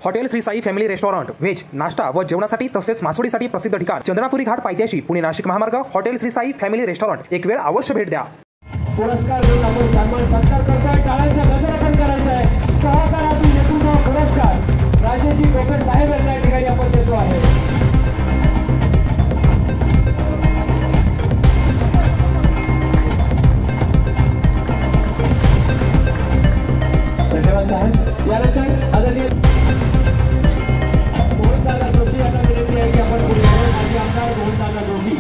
Hotel Shri Sai family restaurant veg नाश्ता व जेवणासाठी तसेच मासोळीसाठी प्रसिद्ध ठिकाण चंद्रपुरी घाट पायथ्याशी पुणे नाशिक महामार्ग hotel Shri Sai family restaurant एक वेळ अवश्य भेट द्या। पुरस्कार देऊन आपण सन्मान सत्कार करतोय। टाळ्यांचा गजर आपण करायचा आहे। सहकारातून नेतृत्व पुरस्कार राजेजी गोपे साहेब यांना ठिकाणी आपण देतो आहे। धन्यवाद साहेब। यानंतर आदरणीय गोविंददादा जोशी यांना विनंती आहे की आपण पुढे माजी आमदार गोविंददादा जोशी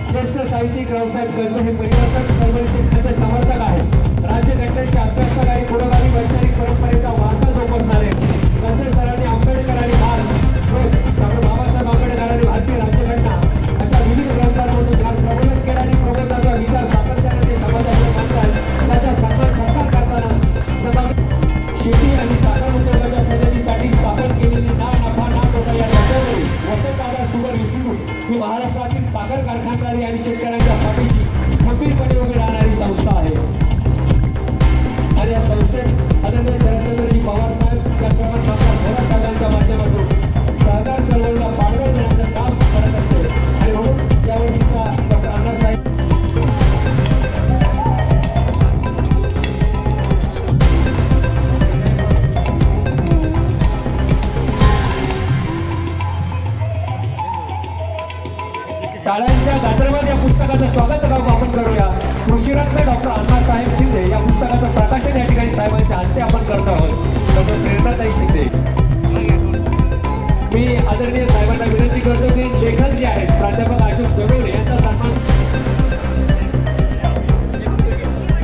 श्रेष्ठ साहित्यिक रावसाहेब गजबे हे परिवर्तक चळवळीचे खरे समर्थक आहेत। राज्यघटनेचे अभ्यासक आणि पुरोगामी वैचारिक परंपरेचा वारसा जोपासणारे तसेच सरांनी आंबेडकर आणि डॉक्टर बाबासाहेब आंबेडकर आणि भारतीय राज्यघटना अशा विविध ग्रंथांमधून ज्ञान प्रबोधन केले आणि प्रबोधनाचा विचार सातत्याने समाजाला मांडतात। त्याचा सन्मान सत्कार करताना शेती आणि साखर उद्योगाच्या प्रगतीसाठी स्थापन केलेली ना नफा ना तोटा या तत्वावरील वसंतदादा शुगर इन्स्टिट्यूट ही महाराष्ट्रातील साखर कारखानदारी आणि शेतकऱ्यांच्या पाठीशी खंबीरपणे उभी राहणारी संस्था आहे। आणि या संस्थेत आदरणीय शरदचंद्रजी पवार साहेब त्याचप्रमाणे डॉक्टर भोरा साहेबांच्या माध्यमातून सहकार चळवळीला पाठबळ देण्याचं काम करत असते आणि म्हणून यावर्षीचा डॉक्टर अण्णासाहेब टाळ्यांच्या गजरामध्ये या पुस्तकाचं स्वागत आपण करूया। कृषीरत्न डॉक्टर अण्णासाहेब शिंदे या पुस्तकाचं प्रकाशन या ठिकाणी साहेबांच्या हस्ते आपण करत आहोत। डॉक्टर प्रेरणाताई शिंदे मी आदरणीय साहेबांना विनंती करतो की लेखक जे आहेत प्राध्यापक अशोक सोनवणे यांचा सन्मान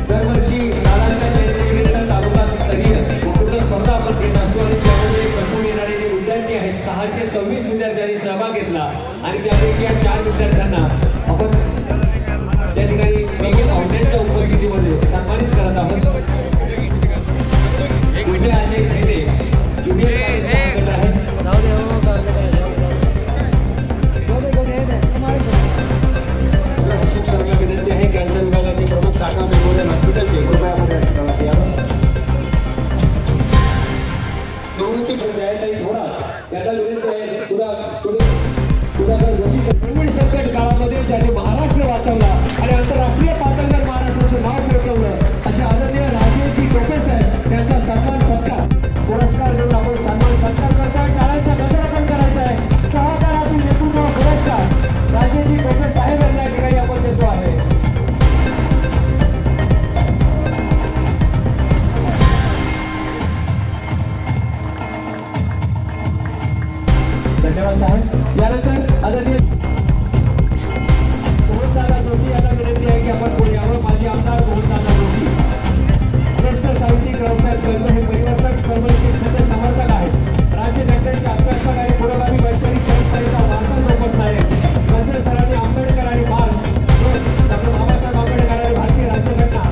दरवर्षी टाळ्यांच्या जयंतीनिमित्त तालुकास्तरीय उत्कृष्ट स्पर्धा आपण घेत असतो आणि त्यामध्ये संपूर्ण येणारे जे विद्यार्थी आहेत 626 विद्यार्थ्यांनी सहभाग घेतला आणि त्यापैकी या 4 विद्यार्थ्यांना आपण त्या ठिकाणी वेगळे पाहुण्यांच्या उपस्थितीमध्ये सन्मानित करत आहोत। कुठे अजय खेडे विनंती आहे कॅन्सर विभागाचे प्रमुख टाटा मेमोरियल हॉस्पिटलचे कृपया संकट काळामध्ये ज्याने महाराष्ट्र वाचवला आणि आंतरराष्ट्रीय पातळीवर महाराष्ट्राचं नाव मिळवलं असे आदरणीय राजेजी गोपे साहेब त्यांचा सन्मान सत्कार पुरस्कार देऊन आपण सन्मान सत्कार करतोय। टाळ्यांचा गजर आपण करायचा आहे। सहकारातून नेतृत्व पुरस्कार राजेजी गोपे साहेब यांना ठिकाणी आपण देतो आहे। धन्यवाद साहेब। यानंतर आदरणीय गोविंददादा जोशी यांना विनंती आहे की आपण पुढे यावं। माजी आमदार गोविंददादा जोशी श्रेष्ठ साहित्यिक रावसाहेब गजबे हे परिवर्तक चळवळीचे खरे समर्थक आहेत। राज्यघटनेचे अभ्यासक आणि पुरोगामी वैचारिक परंपरेचा वारसा जोपासणारे तसेच सरांनी आंबेडकर आणि डॉक्टर बाबासाहेब आंबेडकर आणि भारतीय राज्यघटना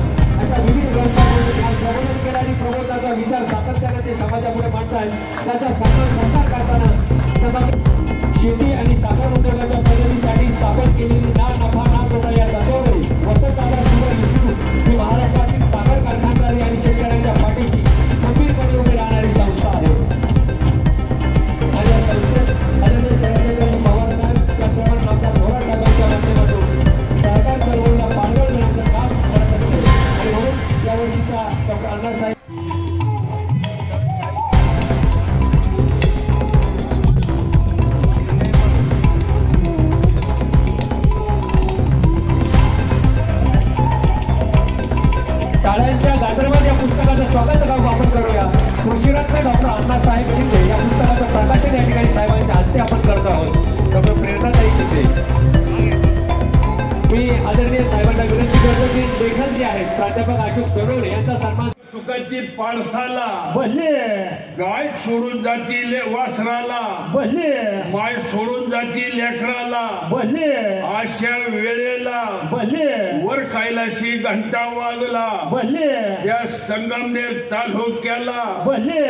अशा विविध ग्रंथांमधून ज्ञान प्रबोधन केले आणि प्रबोधनाचा विचार सातत्याने ते समाजापुढे मांडतात। त्याचा सन्मान सत्कार करताना शेती आणि साखर उद्योगाच्या प्रगतीसाठी स्थापन केलेली ना नफा ना तोटा या तत्वावरील वसंतदादा शुगर इन्स्टिट्यूट ही महाराष्ट्रातील साखर कारखानदारी आणि शेतकऱ्यांच्या पाठीशी खंबीरपणे उभी राहणारी संस्था आहे। आणि या संस्थेत आदरणीय शरदचंद्रजी पवार साहेब त्याचप्रमाणे डॉक्टर भोरा साहेबांच्या माध्यमातून सहकार चळवळीला पाठबळ देण्याचं काम करत असते आणि म्हणून यावर्षीचा डॉक्टर अण्णासाहेब टाळ्यांच्या गजरामध्ये या पुस्तकाचं स्वागत आपण करूया। कृषीरत्न डॉक्टर अण्णासाहेब शिंदे या पुस्तकाचं प्रकाशन या ठिकाणी साहेबांच्या हस्ते आपण करत आहोत। डॉक्टर प्रेरणाताई शिंदे मी आदरणीय साहेबांना विनंती करतो की लेखक जे आहेत प्राध्यापक अशोक सोनवणे यांचा सन्मान सुखाची पाळसाला भले गाय सोडून जातील वासराला भले माय सोडून जातील लेकराला भले अशा वेळेला भले वर कैलाशी घंटा वाजला भले या संगमनेर तालुक्याला भले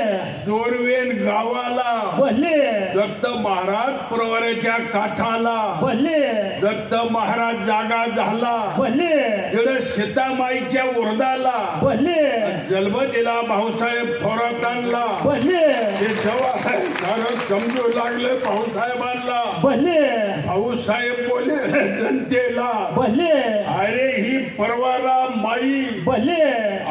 जोरवेन गावाला भले दत्त महाराज प्रवराच्या काठाला भले दत्त महाराज जागा झाला भले तिकडे सीतामाईच्या उर्दाला भले जलमत दिला भाऊसाहेब थोरातांना. भले ते जेव्हा सारं समजू लागले भाऊसाहेबांना, भले भाऊसाहेब बोले जनतेला, भले अरे ही परवाना माई भले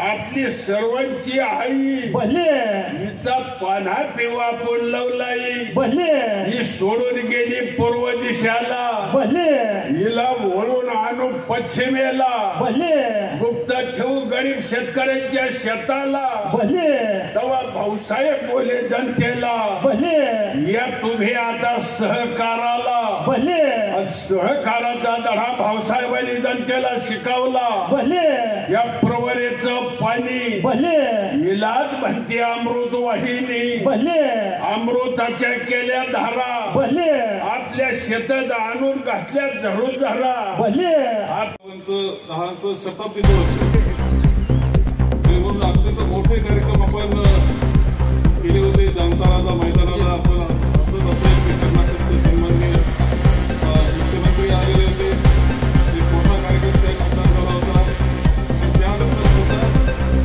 आपली सर्वांची आई, भले हिचा पाना पिवा पण लवलाई, भले ही सोडून गेली पूर्व दिशाला, भले हिला वळून आणू पश्चिमेला, भले गुप्त ठेवू गरीब शेतकऱ्यांच्या शेताला. भले तेव्हा भाऊसाहेब बोले जनतेला, भले या तुम्ही आता सहकाराला. भले आणि सहकाराचा धडा भाऊसाहेबांनी जनतेला शिकवला. भले या प्रवरेचं पाणी भले इलाज म्हणते अमृत वाहिनी, भले अमृताच्या केल्या धारा, भले आपल्या शेतात आणून घातल्या झरून धारा. भले दहाचं शताब्दीचं वर्ष आणि म्हणून अत्यंत मोठे कार्यक्रम आपण केले होते. जनता राजा मैदानाला आपण असेल की कर्नाटकचे सन्माननीय मुख्यमंत्री आलेले होते. एक मोठा कार्यक्रम त्या ठिकाणी झाला होता. आणि त्यानंतर सुद्धा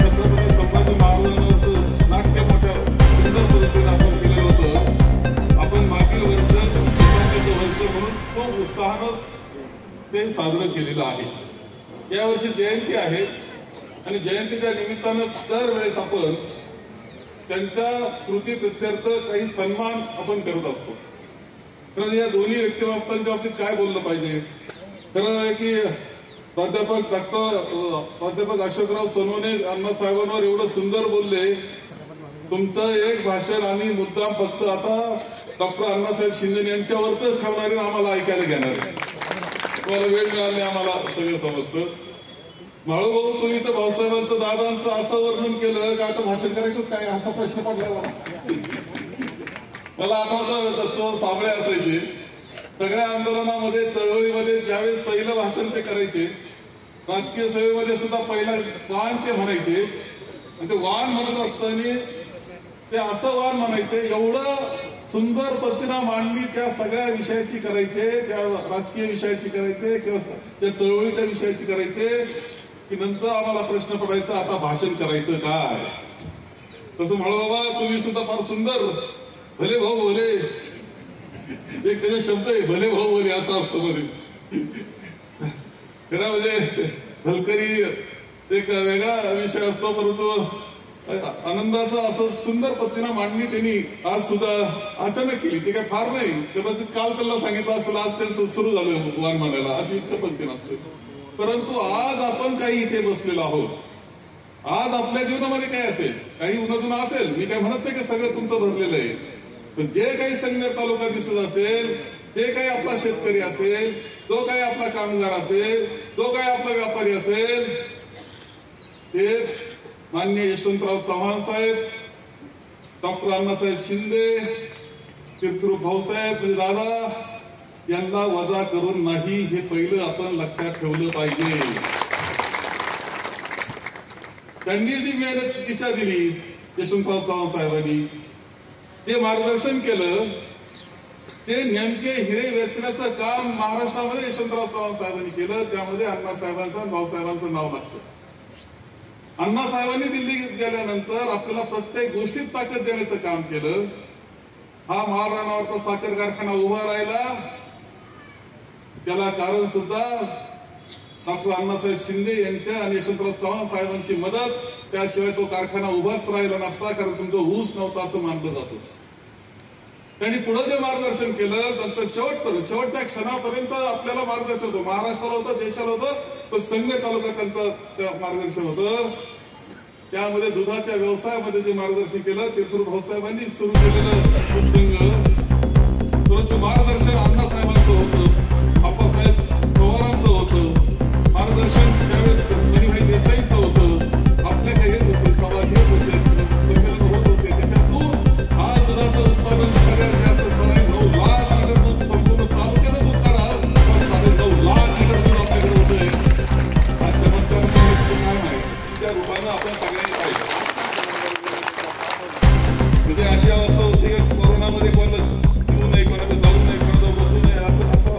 छत्रपती संभाजी महाराजांचं नाट्य मोठ्या सुंदर पद्धतीने आपण केलेलं होतं. आपण मागील वर्ष शताब्दीचं वर्ष म्हणून खूप उत्साहानं ते साजरं केलेलं आहे. यावर्षी जयंती आहे आणि जयंतीच्या निमित्तानं दरवेळेस आपण त्यांच्या स्मृती प्रित्यर्थ काही सन्मान आपण करत असतो. तर या दोन्ही व्यक्तिमत्वांच्या बाबतीत काय बोललं पाहिजे? खरं आहे की प्राध्यापक अशोकराव सोनवणे अण्णासाहेबांवर एवढं सुंदर बोलले. तुमचं एक भाषण आणि मुद्दाम फक्त आता डॉक्टर अण्णासाहेब शिंदे यांच्यावरच ठेवणारे आम्हाला ऐकायला घेणार. तुम्हाला वेळ मिळाली आम्हाला सगळं समजतं. माळूभाऊ तुम्ही तर भाऊसाहेबांचं दादांचं असं वर्णन केलं का आता भाषण करायचंच काय असा प्रश्न पडला मला आठवतं. तत्व साबळे असायचे सगळ्या आंदोलनामध्ये चळवळीमध्ये ज्यावेळेस पहिलं भाषण ते करायचे. राजकीय सेवेमध्ये सुद्धा पहिला वाण ते म्हणायचे आणि ते वाण म्हणत असताना ते असं वाण म्हणायचे. एवढं सुंदर पद्धतीनं मांडणी त्या सगळ्या विषयाची करायचे, त्या राजकीय विषयाची करायचे किंवा त्या चळवळीच्या विषयाची करायचे की नंतर आम्हाला प्रश्न पडायचा आता भाषण करायचं काय. तसं म्हणा बाबा तुम्ही सुद्धा फार सुंदर भले भाऊ भले एक त्याचे शब्द आहे भले भाऊ भले असं असतं मध्ये. खरं म्हणजे भलकरी एक वेगळा विषय असतो परंतु आनंदाचं असं सुंदर पद्धतीनं मांडणी त्यांनी आज सुद्धा अचानक केली. ते काय फार नाही, कदाचित काल त्यांना सांगितलं असेल आज त्यांचं सुरू झालं वाण म्हणायला अशी इतकं पद्धती नसते. परंतु आज आपण काही इथे बसलेलो आहोत. आज आपल्या जीवनामध्ये काय असेल काही उन्हातून असेल. मी काय म्हणत नाही की सगळं तुमचं भरलेलं आहे, पण जे काही संगमेर तालुका दिसत असेल, जे काही आपला शेतकरी असेल, जो काही आपला कामगार असेल, जो काही आपला व्यापारी असेल, ते माननीय यशवंतराव चव्हाण साहेब, डॉक्टर अण्णासाहेब शिंदे, तीर्थरूप भाऊसाहेब दादा यांना वजा करून नाही हे पहिलं आपण लक्षात ठेवलं पाहिजे. त्यांनी जी मेहनत दिशा दिली यशवंतराव चव्हाण साहेबांनी जे मार्गदर्शन केलं ते नेमके हिरे वेचण्याचं काम महाराष्ट्रामध्ये यशवंतराव चव्हाण साहेबांनी केलं. त्यामध्ये अण्णासाहेबांचं आणि भाऊसाहेबांचं नाव लागतं. अण्णासाहेबांनी दिल्लीत गेल्यानंतर आपल्याला प्रत्येक गोष्टीत ताकद देण्याचं काम केलं. हा महाराणावरचा साखर कारखाना उभा राहिला त्याला कारण सुद्धा डॉक्टर अण्णासाहेब शिंदे यांच्या आणि यशवंतराव चव्हाण साहेबांची मदत. त्याशिवाय तो कारखाना उभाच राहिला नसता कारण तुमचं ऊस नव्हता असं मानलं जातं. त्यांनी पुढे जे मार्गदर्शन केलं नंतर शेवटच्या क्षणापर्यंत आपल्याला मार्गदर्शन होतं. महाराष्ट्राला होतं, देशाला होतं, पण संगमेर तालुका त्यांचं मार्गदर्शन होतं. त्यामध्ये दुधाच्या व्यवसायामध्ये जे मार्गदर्शन केलं तीर्थरूप भाऊसाहेबांनी सुरू केलेलं संघ. परंतु मार्गदर्शन अण्णासाहेबांचं होतं, आप्पासाहेब पवारांचं होतं, मार्गदर्शन त्यावेळेस मणिभाई देसाईंचं होतं, आपल्या काही हेच होते, सभा घेत होते, संमेलन होत होते. त्याच्यातून हा दुधाचं उत्पादन सगळ्यात जास्त 9.5 लाख लिटर दूध संपूर्ण तालुक्याचं दूध काढा 9.5 लाख लिटर दूध आपल्याकडे होतंय. हा चमत्कार काय नाही त्या रूपानं आपण सगळ्यांनी पाहिजे. म्हणजे अशी अवस्था होती की कोरोनामध्ये कोणाला येऊ नये, कोणाला जाऊ नये, कोणाला बसू नये असं असतं.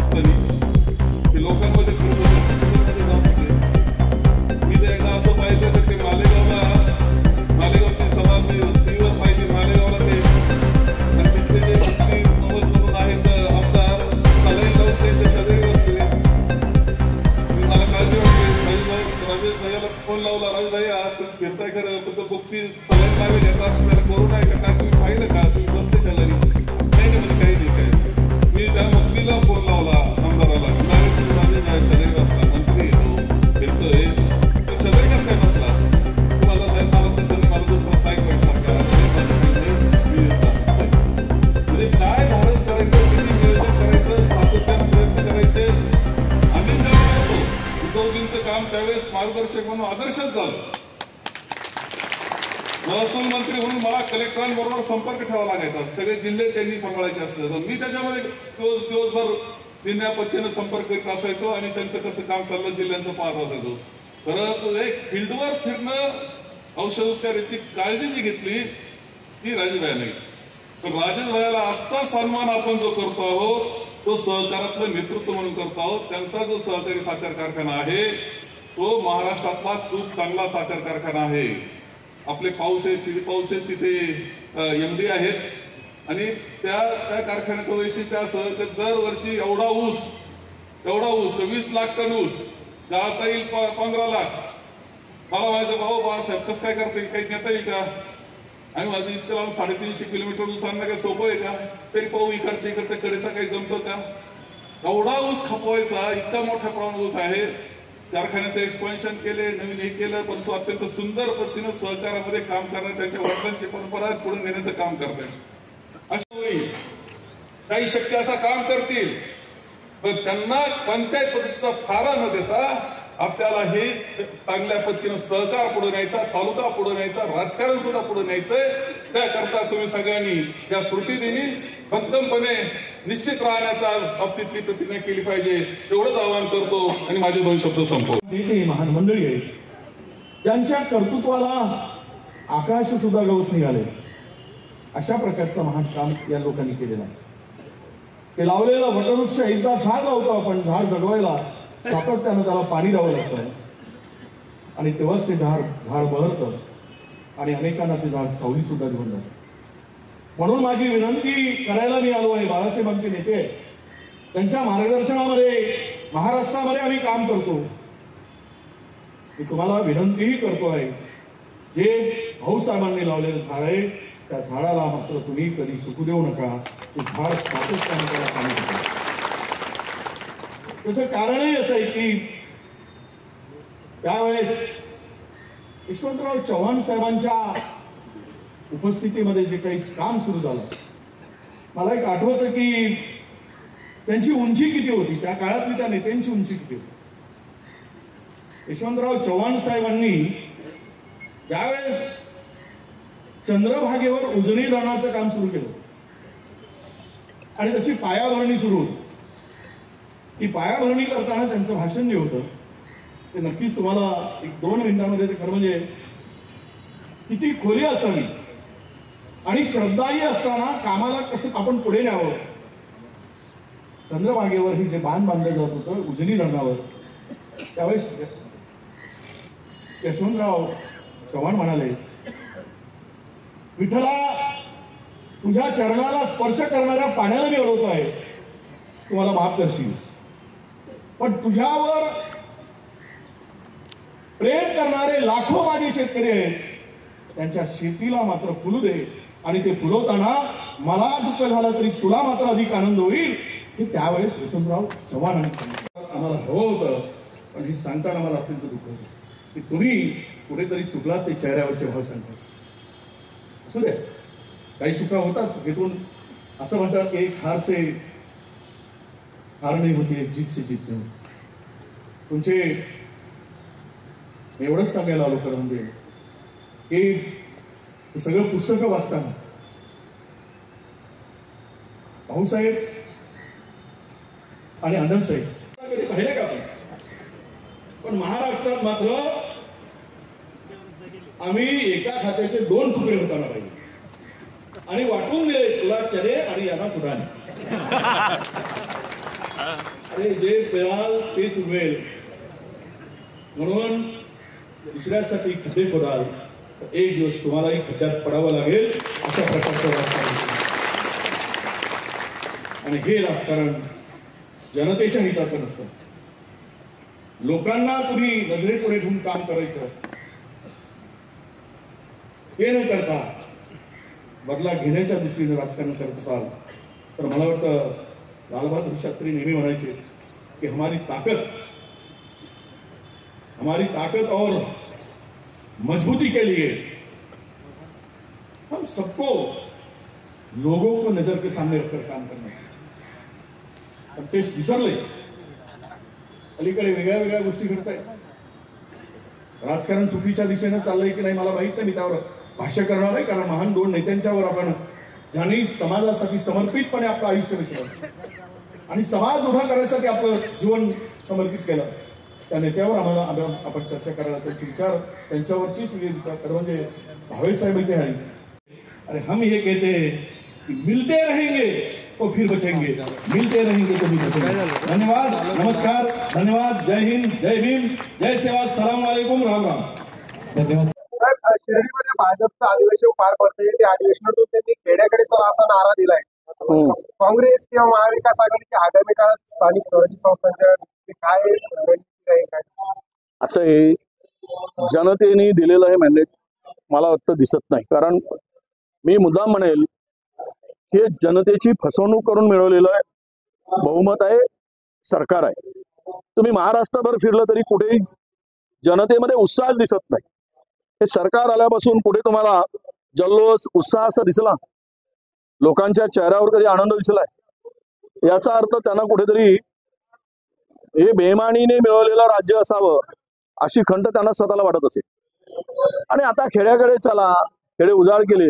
आदर्शच झालं. महसूल मंत्री म्हणून मला कलेक्टरांबरोबर संपर्क ठेवावा लागायचा, सगळे जिल्हे त्यांनी सांभाळायचे असल्याचं. मी त्याच्यामध्ये दिवसभर दिन्या पद्धतीने संपर्क करीत असायचो आणि त्यांचं कसं काम चाललं जिल्ह्यांचं पाहत असायचो. परंतु एक फील्डवर फिरणं, औषध उपचाराची काळजी जी घेतली ती राजेशभाई नाही. तर राजेशभाईला आजचा सन्मान आपण जो करतो आहोत तो सहकारातलं नेतृत्व म्हणून करतो आहोत. त्यांचा जो सहकारी साखर कारखाना आहे तो महाराष्ट्रातला खूप चांगला साखर कारखाना आहे. आपले पाऊसेस तिथे MD आहेत आणि त्या कारखान्याचं वैशिष्ट्य असं की दरवर्षी एवढा ऊस 20 लाख टन ऊस गाळता येईल 15 लाख. मला म्हणायचं भाऊ बाळासाहेब कसं काय करता येईल, काही नेता येईल का? आणि माझं इतकं लांब 350 किलोमीटर ऊस आणणं काय सोपं आहे का? तरी पाहू इकडच्या कडेचा काही जमतो का? एवढा ऊस खपवायचा, इतका मोठ्या प्रमाणात ऊस आहे. कारखान्याचं एक्सपान्शन केले, नवीन हे केलं, पण तो अत्यंत सुंदर पद्धतीनं सहकारामध्ये काम करणार, त्यांच्या वडिलांची परंपरा पुढे नेण्याचं काम करतायत. अशा होईल काही शक्य असं काम करतील, पण त्यांना कोणत्याही पद्धतीचा फारा न देता आपल्याला हे चांगल्या पद्धतीनं सहकार पुढे न्यायचा, तालुका पुढे न्यायचा, राजकारण सुद्धा पुढे न्यायचंय. त्याकरता तुम्ही सगळ्यांनी त्या स्मृतीदिनी भक्कमपणे निश्चित राहण्याचा बाबतीतली प्रतिज्ञा केली पाहिजे, एवढंच आवाहन करतो आणि माझे 2 शब्द संपवतो. नेते महान मंडळी आहे, त्यांच्या कर्तृत्वाला आकाश सुद्धा गवस निघाले, अशा प्रकारचं महान काम या लोकांनी केलेलं आहे. ते लावलेला वटवृक्ष, एकदा झाड लावतो आपण, झाड जगवायला सातत्यानं त्याला पाणी द्यावं लागतं आणि तेव्हाच ते झाड बहरतं आणि अनेकांना ते झाड सावली सुद्धा घेऊन जातं. म्हणून माझी विनंती करायला मी आलो आहे, बाळासाहेब आमचे नेते आहेत, त्यांच्या मार्गदर्शनामध्ये महाराष्ट्रामध्ये आम्ही काम करतो. मी तुम्हाला विनंतीही करतो आहे, जे भाऊसाहेबांनी लावलेलं झाड आहे त्या झाडाला मात्र तुम्ही कधी सुकू देऊ नका. ते झाड सातत्याने त्याला पाणी द्या. त्याचं कारणही असं आहे की त्यावेळेस यशवंतराव चव्हाण साहेबांच्या उपस्थितीमध्ये जे काही काम सुरू झालं, मला एक आठवतं की त्यांची उंची किती होती, त्या काळातली त्या नेत्यांची उंची किती होती. यशवंतराव चव्हाण साहेबांनी त्यावेळेस चंद्रभागेवर उजनी धरणाचं काम सुरू केलं आणि त्याची पायाभरणी सुरू होती. ती पायाभरणी करताना त्यांचं भाषण जे होतं ते नक्कीच तुम्हाला 1-2 मिनिटांमध्ये ते खरं म्हणजे किती खोली असावी आणि श्रद्धाही असताना कामाला कसं आपण पुढे न्यावं. चंद्रभागेवर हे जे बांध बांधलं जात होतं उजनी धरणावर, त्यावेळेस यशवंतराव चव्हाण म्हणाले, विठ्ठला तुझ्या चरणाला स्पर्श करणाऱ्या पाण्याला मी अडवतो आहे, तुम्हाला माफ करशील, पण तुझ्यावर प्रेम करणारे लाखो माझे शेतकरी आहेत, त्यांच्या शेतीला मात्र फुलू दे आणि ते फुलवताना मला दुःख झालं तरी तुला मात्र अधिक आनंद होईल. हे त्यावेळेस यशवंतराव चव्हाण आम्हाला हवं होतं, पण हे सांगताना मला अत्यंत दुःख होतं की तुम्ही कुठेतरी चुकलात. ते चेहऱ्यावरचे भाव सांगतात. असू दे, काही चुका होतात, चुकीतून असं म्हणतात की एक हार नहीं होती, एक जीत से जीत नहीं. तुमचे एवढंच सांगायला आलो खरं म्हणजे की सगळं पुस्तकं वाचताना भाऊसाहेब आणि अण्णासाहेब कधी पाहिले का आपण, पण महाराष्ट्रात मात्र आम्ही एका खात्याचे 2 तुकडे होताना पाहिजे आणि वाटून दिले, तुला चरे आणि यांना फुटाणे. अरे जे पेराल तेच उगवेल, म्हणून दुसऱ्यासाठी खड्डे खोदाल तर एक दिवस तुम्हालाही खड्ड्यात पडावं लागेल, अशा प्रकारचं राजकारण. आणि हे राजकारण जनतेच्या हिताचं नसतं. लोकांना तुम्ही नजरेपुढे ठेवून काम करायचं, हे न करता बदला घेण्याच्या दृष्टीने राजकारण करत असाल तर मला वाटतं लालबहादूर शास्त्री नेहमी म्हणायचे कि हमारी ताकत और मजबूती के लिए हम सबको लोगों को नजर के सामने रखकर काम करना है. पण ते विसरले. अलीकडे वेगळ्या वेगळ्या गोष्टी घडत आहेत. राजकारण चुकीच्या दिशेने चाललंय की नाही मला माहित नाही, मी त्यावर भाष्य करणार आहे. कारण महान दोन नेत्यांच्यावर आपण ज्यांनी समाजासाठी समर्पितपणे आपलं आयुष्य वेचलं आणि समाज उभा करण्यासाठी आपलं जीवन समर्पित केलं, त्या नेत्यावर आपण चर्चा करायला, त्यांचे विचार त्यांच्यावरची सगळी विचार म्हणजे भावे साहेब इथे आहे. अरे हम ये कहते हैं कि मिलते रहेंगे तो फिर बचेंगे, मिलते रहेंगे तो भी बचेंगे. धन्यवाद, नमस्कार, धन्यवाद, जय हिंद, जय भीम, जय सेवा, सलाम वालेकुम, राम राम. धन्यवाद. शिर्डीमध्ये भाजपचं अधिवेशन पार पडते, त्या अधिवेशनातून त्यांनी खेड्याकडे चला असा नारा दिलाय. काँग्रेस किंवा महाविकास आघाडीच्या आगामी काळात स्थानिक स्वराज्य संस्थांच्या काय असं हे जनतेने दिलेलं हे मॅन्डेट मला वाटतं दिसत नाही. कारण मी मुद्दाम म्हणेल की जनतेची फसवणूक करून मिळवलेलं आहे बहुमत आहे, सरकार आहे. तुम्ही महाराष्ट्रभर फिरलं तरी कुठेही जनतेमध्ये उत्साहच दिसत नाही. हे सरकार आल्यापासून पुढे तुम्हाला जल्लोष उत्साह असा दिसला, लोकांच्या चेहऱ्यावर कधी आनंद दिसलाय? याचा अर्थ त्यांना कुठेतरी हे बेमानीने मिळवलेलं राज्य असावं अशी खंत त्यांना स्वतःला वाटत असेल. आणि आता खेड्याकडे चला, खेडे उजाड केले,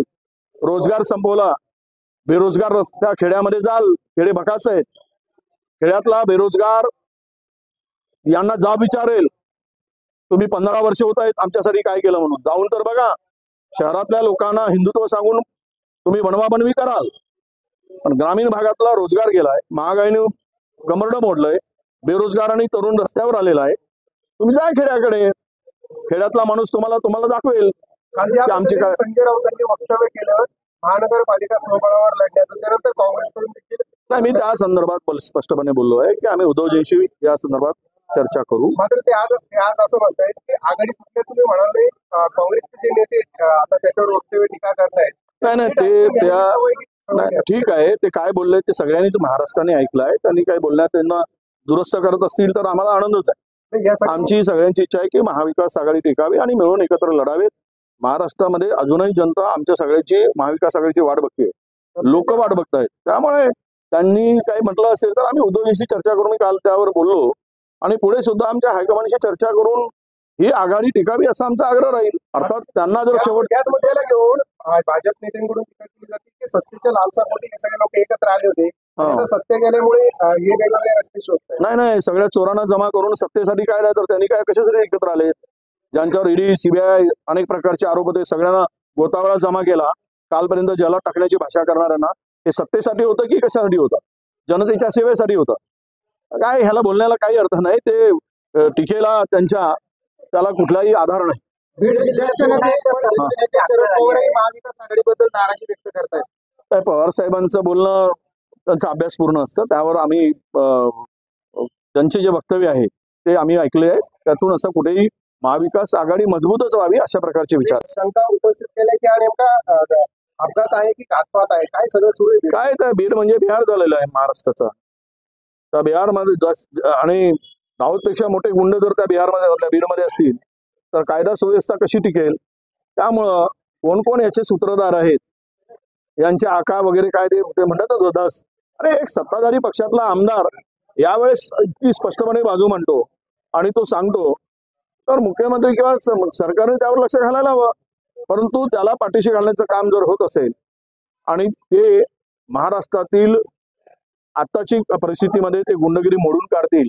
रोजगार संपवला, बेरोजगार त्या खेड्यामध्ये जाल, खेडे भकास आहेत. खेड्यातला बेरोजगार यांना जाब विचारेल, तुम्ही 15 वर्ष होत आहेत आमच्यासाठी काय केलं म्हणून. जाऊन तर बघा, शहरातल्या लोकांना हिंदुत्व सांगून तुम्ही बनवाबनवी कराल, पण ग्रामीण भागातला रोजगार गेलाय, महागाईने कमरडं मोडलंय, बेरोजगार आणि तरुण रस्त्यावर आलेला आहे. तुम्ही जा खेड्याकडे, खेड्यातला माणूस तुम्हाला दाखवेल आमचे काय. संजय राऊतांनी वक्तव्य केलं महानगरपालिका स्वबळावर लढण्याचं, त्यानंतर काँग्रेसकडून देखील नाही, मी त्या संदर्भात स्पष्टपणे बोललो आहे की आम्ही उद्धवजींशी या संदर्भात चर्चा करू. मात्र ते आज असं म्हणतायत की आघाडी फुटल्याचं मी म्हणाले, काँग्रेसचे जे नेते आता त्याच्यावर वक्तव्य टीका करतायत. नाही ते ठीक आहे, ते काय बोलले ते सगळ्यांनीच महाराष्ट्राने ऐकलं आहे. त्यांनी काय बोलण्यात त्यांना दुरुस्त करत असतील तर आम्हाला आनंदच आहे. आमची सगळ्यांची इच्छा आहे की महाविकास आघाडी टिकावी आणि मिळून एकत्र लढावेत. महाराष्ट्रामध्ये अजूनही जनता आमच्या सगळ्याची महाविकास आघाडीची वाट बघते, लोक वाट बघतायत. त्यामुळे त्यांनी काही म्हटलं असेल तर आम्ही उद्धवजींशी चर्चा करून काल त्यावर बोललो आणि पुढे सुद्धा आमच्या हायकमांडशी चर्चा करून ही आघाडी टिकावी असा आमचा आग्रह राहील. अर्थात त्यांना जर शेवट त्याच मुद्द्याला घेऊन भाजप नेत्यांकडून टीका केली जाते की सत्तेच्या लालसापोटी हे सगळे लोक एकत्र आले होते, आता सत्य गेल्यामुळे हे वेगवेगळे रस्ते शोधतात. नाही, सगळ्या चोरांना जमा करून सत्तेसाठी काय नाही तर त्यांनी काय कशासाठी एकत्र आले? ज्यांच्यावर ईडी सीबीआय अनेक प्रकारचे आरोप होते, सगळ्यांना गोतावळा जमा केला. कालपर्यंत जला टाकण्याची भाषा करणाऱ्यांना हे सत्तेसाठी होतं की कशासाठी होतं? जनतेच्या सेवेसाठी होतं. काय ह्याला बोलण्याला काही अर्थ नाही. ते टीकेला त्याला कुठलाही आधार नाही. बीड जिल्ह्यात महाविकास आघाडीबद्दल नाराजी व्यक्त करतायत. पवार साहेबांचं बोलणं त्यांचा अभ्यास पूर्ण असतं, त्यावर आम्ही त्यांचे जे वक्तव्य आहे ते आम्ही ऐकले आहे. त्यातून असं कुठेही महाविकास आघाडी मजबूतच व्हावी अशा प्रकारचे विचार शंका उपस्थित केल्या की हा नेमका अपघात आहे की घातपात आहे, काय सगळं सुरू आहे? काय तर बीड म्हणजे बिहार झालेला आहे महाराष्ट्राचा. त्या बिहारमध्ये आणि 10पेक्षा मोठे गुंड जर त्या बिहारमध्ये बीडमध्ये असतील तर कायदा सुव्यवस्था कशी टिकेल? त्यामुळं कोण कोण याचे सूत्रधार आहेत, यांचे आका वगैरे काय ते म्हणतात धस. अरे एक सत्ताधारी पक्षातला आमदार यावेळेस इतकी स्पष्टपणे बाजू मांडतो आणि तो सांगतो, तर मुख्यमंत्री किंवा सरकारने त्यावर लक्ष घालायला हवं. परंतु त्याला पाठीशी घालण्याचं काम जर होत असेल आणि ते महाराष्ट्रातील आताची परिस्थितीमध्ये ते गुंडगिरी मोडून काढतील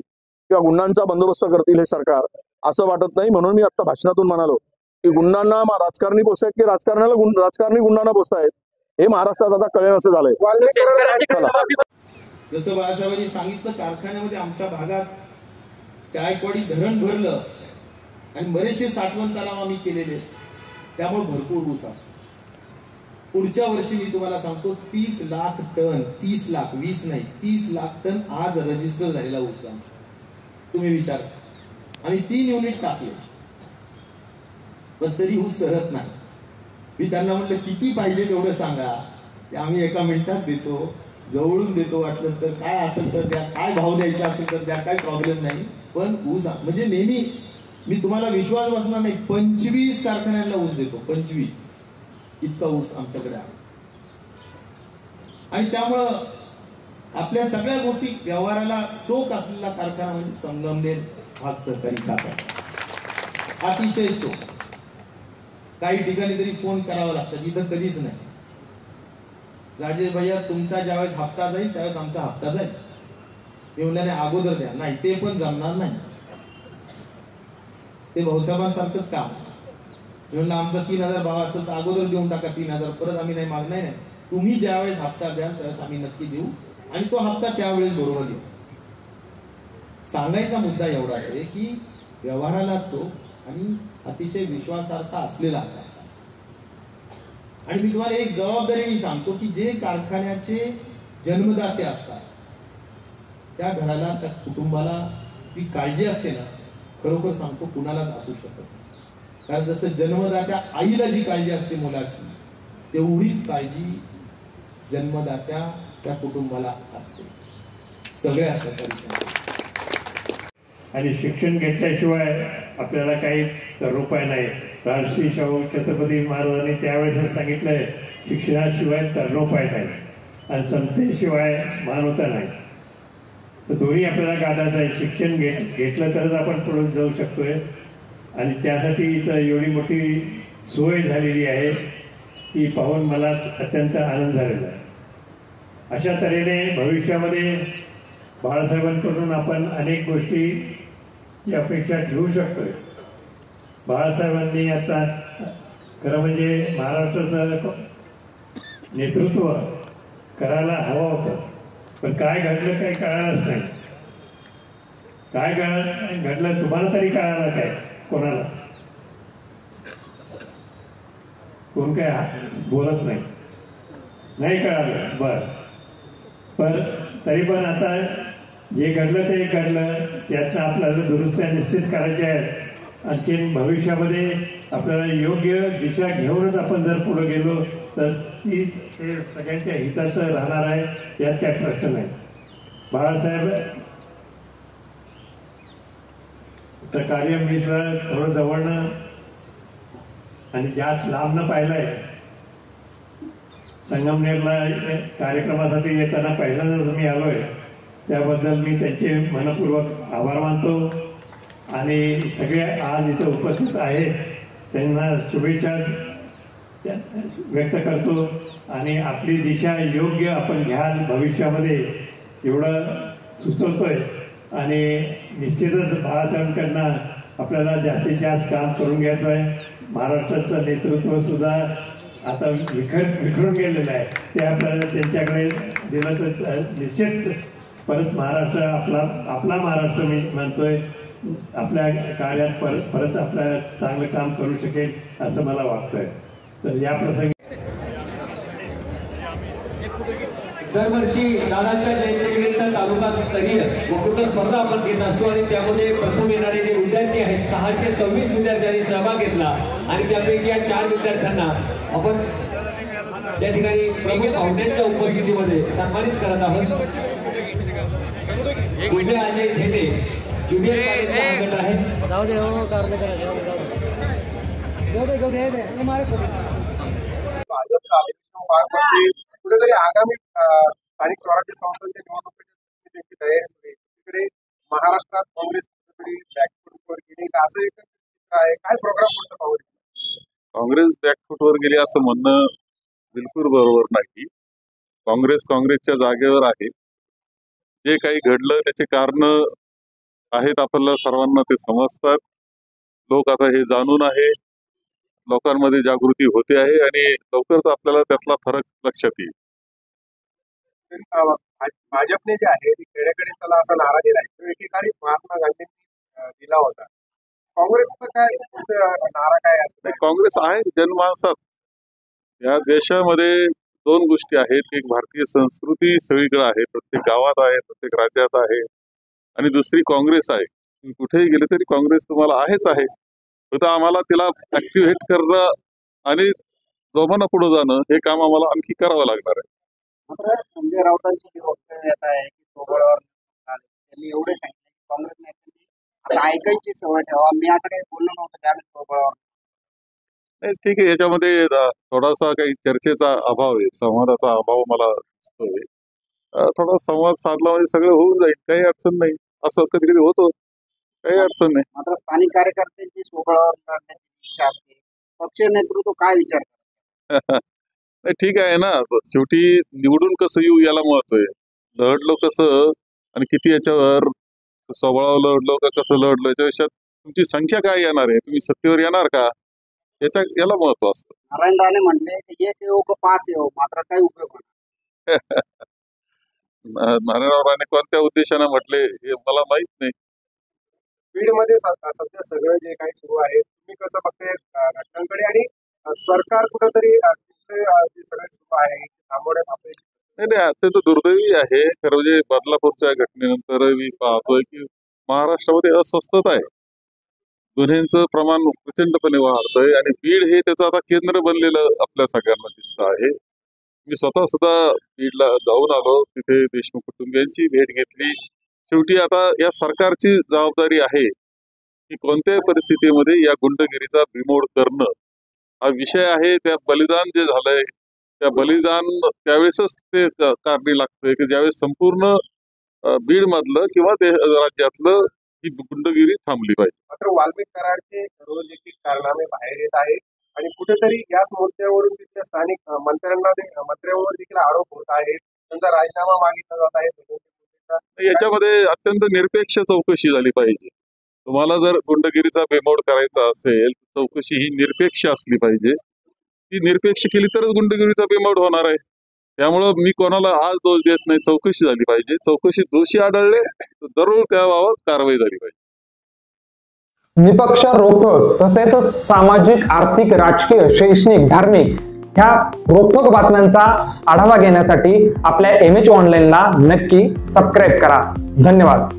किंवा गुंडांचा बंदोबस्त करतील हे सरकार, असं वाटत नाही. म्हणून मी आता भाषणातून म्हणालो की गुंडांना राजकारणी पोचतायत की राजकारणी गुंडांना पोचतायत हे महाराष्ट्रात आता कळेल असं झालंय. जसं बाळासाहेबांनी सांगितलं, कारखान्यामध्ये आमच्या भागात चायकवाडी धरण भरलं आणि बरेचसे साठवण तलाव आम्ही केलेले, त्यामुळे भरपूर ऊस असतो. पुढच्या वर्षी मी तुम्हाला सांगतो 30 लाख टन, 30 लाख 20 नाही 30 लाख टन आज रजिस्टर झालेला ऊस आहे. तुम्ही विचार, आणि 3 युनिट टाकले पण तरी ऊस सरत नाही. मी त्यांना म्हटलं किती पाहिजे तेवढं सांगा, ते आम्ही एका मिनिटात देतो, जवळून देतो, वाटलंच तर काय असेल तर त्या, काय भाव द्यायचा असेल तर त्या, काय प्रॉब्लेम नाही. पण ऊस म्हणजे नेहमी मी तुम्हाला विश्वास बसणार नाही, 25 कारखान्यांना ऊस देतो, 25 इतका ऊस आमच्याकडे आहे. आणि त्यामुळं आपल्या सगळ्या गोष्टी व्यवहाराला चोख असलेला कारखाना म्हणजे संगमनेर भाग सहकारी साखर. अतिशय चोख. काही ठिकाणी तरी फोन करावा लागतात, इथं कधीच नाही. राजेश भैया तुमचा ज्यावेळेस हप्ता जाईल त्यावेळेस आमचा हप्ता जाईल. मी म्हणल्याने अगोदर द्या, नाही ते पण जमणार नाही. ते भाऊसाहेबांसारखंच काम. मी म्हणलं आमचा 3,000 भाव असेल तर अगोदर देऊन टाका 3,000, परत आम्ही नाही मागणार. नाही, तुम्ही ज्यावेळेस हप्ता द्याल त्यावेळेस आम्ही नक्की देऊ आणि तो हप्ता त्यावेळेस बरोबर देऊ. सांगायचा मुद्दा एवढा आहे की व्यवहाराला चोख आणि अतिशय विश्वासार्हता असलेला आहे. आणि मी तुम्हाला एक जबाबदारीने सांगतो की जे कारखान्याचे जन्मदाते असतात त्या घराला, त्या कुटुंबाला ती काळजी असते ना, खरोखर सांगतो कुणालाच असू शकत नाही. कारण जसं जन्मदात्या आईला जी काळजी असते मुलाची, तेवढीच काळजी जन्मदात्या त्या कुटुंबाला असते. सगळे असतात. आणि शिक्षण घेतल्याशिवाय आपल्याला काही तरुपाय नाही. राजश्री शाहू छत्रपती महाराजांनी त्यावेळेस सांगितलंय, शिक्षणाशिवाय तरुपाय नाही आणि समतेशिवाय मानवता नाही. तर दोन्ही आपल्याला गाठायचं आहे. शिक्षण घेतलं तरच आपण पुढे जाऊ शकतोय आणि त्यासाठी इथं एवढी मोठी सोय झालेली आहे की पाहून मला अत्यंत आनंद झालेला आहे. अशा तऱ्हेने भविष्यामध्ये बाळासाहेबांकडून आपण अनेक गोष्टीची अपेक्षा ठेवू शकतोय. बाळासाहेबांनी आता खरं म्हणजे महाराष्ट्राचं नेतृत्व करायला हवं होतं, पण काय घडलं काही कळालंच नाही. काय घडलं तुम्हाला तरी कळालं काय? कोणाला? कोण काय बोलत नाही कळालं. बर, पण तरी पण आता जे घडलं ते घडलं, त्यातनं आपल्याला दुरुस्त्या निश्चित करायच्या आहेत. आणखीन भविष्यामध्ये आपल्याला योग्य दिशा घेऊनच आपण जर पुढे गेलो तर ती सगळ्यांच्या हिताचं राहणार आहे, यात काय प्रश्न नाही. बाळासाहेब कार्य मी थोडं जवळनं आणि जास्त लांबनं पाहिलंय. संगमनेरला कार्यक्रमासाठी येताना पहिल्यांदाच मी आलोय, त्याबद्दल मी त्यांचे मनपूर्वक आभार मानतो. आणि सगळे आज इथे उपस्थित आहेत त्यांना शुभेच्छा व्यक्त करतो. आणि आपली दिशा योग्य आपण घ्याल भविष्यामध्ये एवढं सुचवतोय. आणि निश्चितच बाळासाहेबांकडनं आपल्याला जास्तीत जास्त काम करून घ्यायचं आहे. महाराष्ट्राचं नेतृत्व सुद्धा आता विखरून गेलेलं आहे, ते आपल्याला त्यांच्याकडे दिलं तर निश्चित परत महाराष्ट्र आपला महाराष्ट्र मी म्हणतोय आपल्या कार्यात परत आपल्या चांगलं काम करू शकेल असं मला वाटतंय. तर या प्रसंगी दरवर्षी दादांच्या जयंतीनिमित्त तालुकास्तरीय वक्तृत्व स्पर्धा आपण घेत असतो आणि त्यामध्ये प्रथम येणारे जे विद्यार्थी आहेत 626 विद्यार्थ्यांनी सहभाग घेतला आणि त्यापैकी या 4 विद्यार्थ्यांना आपण त्या ठिकाणी प्रमुख पाहुण्यांच्या उपस्थितीमध्ये सन्मानित करत आहोत. पुढे अजय ठेटे ज्युनियर कॉलेजचा गट आहे. भाजपचं अधिवेशन पार पडते, कुठेतरी आगामी स्थानिक स्वराज्य संस्थांच्या निवडणुकीची त्यांची तयारी सुरू आहे. तिकडे महाराष्ट्रात काँग्रेस बॅकफूटवर गेली असं एक आहे. काय प्रोग्राम पुढचा पाहू? काँग्रेस बॅकफूटवर गेली असं म्हणणं बिलकुल बरोबर नाही. काँग्रेसच्या जागेवर आहे. जे काही घडलं त्याचे कारण आहेत, आपल्याला सर्वांना ते समजतात. लोक आता हे जाणून आहे, लोकांमध्ये जागृती होते आहे आणि लवकरच आपल्याला त्यातला फरक लक्षात येईल. भाजपने जे आहे खेड्याकडे चला असा नारा दिलाय, तो एकेकाळी महात्मा गांधींनी दिला होता. काँग्रेसचा काय नारा काय असतो? काँग्रेस आहे जनमानसात. या देशामध्ये 2 गोष्टी आहेत. एक भारतीय संस्कृती सगळीकडे आहे, प्रत्येक गावात आहे, प्रत्येक राज्यात आहे. आणि दुसरी काँग्रेस आहे. कुठेही गेले तरी काँग्रेस तुम्हाला आहेच आहे. फक्त आम्हाला तिला ऍक्टिव्हेट करणं आणि जोमानं पुढे जाणं हे काम आम्हाला आणखी करावं लागणार आहे. मात्र संजय राऊतांची जी वक्तव्य येत आहे की सोबळावर त्यांनी एवढे सांगितले की काँग्रेस नेत्यांनी आता ऐकायची सवय ठेवा. मी आता काही बोललो नव्हतं त्यावेळेस सोबळावर. नाही, ठीक आहे. याच्यामध्ये थोडासा काही चर्चेचा अभाव आहे, संवादाचा अभाव मला दिसतोय. थोडा संवाद साधला म्हणजे सगळं होऊन जाईल, काही अडचण नाही. असं कधी कधी होतं. काही अडचण नाही. मात्र स्थानिक कार्यकर्त्यांची सोबळावर लढण्याची इच्छा असते, पक्ष नेतृत्व काय विचार करतात? नाही, ठीक आहे ना, शेवटी निवडून कसं येऊ याला महत्व आहे. लढलो कसं आणि किती याच्यावर स्वबळावर लढलो का कसं लढलो याच्यापेक्षा तुमची संख्या काय येणार आहे, तुम्ही सत्तेवर येणार का, याला महत्व असतं. नारायण राणे म्हणले की 1 येऊ का 5 येऊ, मात्र काही उपयोग होणार. नारायणराव राणे कोणत्या उद्देशाने म्हटले हे मला माहित नाही. बीडमध्ये सध्या सगळं जे काही सुरू आहे, तुम्ही कसं बघताय घटनांकडे आणि सरकार कुठेतरी जे सगळं सुरू आहे थांबवण्यात अपयश? नाही, अत्यंत दुर्दैवी आहे. खरं म्हणजे बदलापूरच्या घटनेनंतर मी पाहतोय की महाराष्ट्रामध्ये अस्वस्थता आहे, गुन्ह्यांचं प्रमाण प्रचंडपणे वाढतंय आणि बीड हे त्याचं आता केंद्र बनलेलं आपल्या सगळ्यांना दिसतं आहे. मी स्वतः सुद्धा बीडला जाऊन आलो, तिथे देशमुख कुटुंबियांची भेट घेतली. शेवटी आता या सरकारची जबाबदारी आहे की कोणत्याही परिस्थितीमध्ये या गुंडगिरीचा बिमोड करणं हा विषय आहे. त्या बलिदान जे झालंय त्या बलिदान त्यावेळेसच ते कारणी लागतंय की ज्यावेळेस संपूर्ण बीड मधलं किंवा राज्यातलं ही गुंडगिरी थांबली पाहिजे. मात्र वाल्मिक कराडचे रोज एक कारनामे बाहेर येत आहेत आणि कुठेतरी याच मुद्द्यावरून तिथल्या स्थानिक मंत्र्यांवर देखील आरोप होत आहेत, त्यांचा राजीनामा मागितला जात आहे. याच्यामध्ये अत्यंत निरपेक्ष चौकशी झाली पाहिजे. तुम्हाला जर गुंडगिरीचा बेमोड करायचा असेल चौकशी ही निरपेक्ष असली पाहिजे. ती निरपेक्ष केली तरच गुंडगिरीचा बेमोड होणार आहे. त्यामुळं मी कोणाला आज दोष देत नाही, चौकशी झाली पाहिजे. चौकशी दोषी आढळले तर जरूर त्याबाबत कारवाई झाली पाहिजे. निपक्ष रोखठोक तसेच सामाजिक, आर्थिक, राजकीय, शैक्षणिक, धार्मिक ह्या रोखठोक बातम्यांचा आढावा घेण्यासाठी आपल्या MH ऑनलाईनला नक्की सबस्क्राईब करा. धन्यवाद.